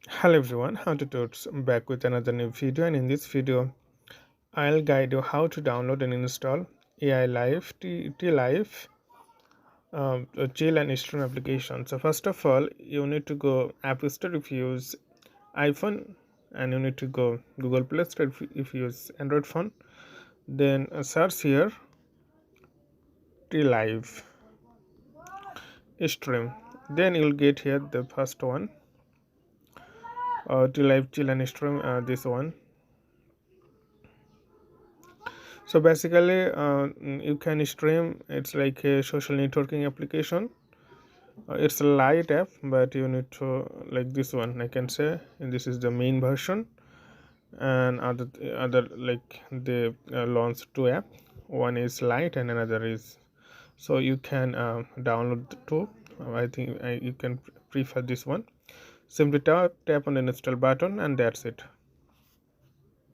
Hello everyone, how to Totes back with another new video, and in this video I'll guide you how to download and install AI Live T Live chill and stream application. So first of all, you need to go App Store if you use iPhone, and you need to go Google Play Store if you use Android phone. Then search here T Live stream. Then you'll get here the first one, T Live chill and stream. This one. So basically, you can stream. It's like a social networking application. It's a light app, but you need to like this one. I can say, and this is the main version, and other like they launched two app. One is light, and another is. So you can download the two. I think you can prefer this one. Simply tap on the install button, and that's it.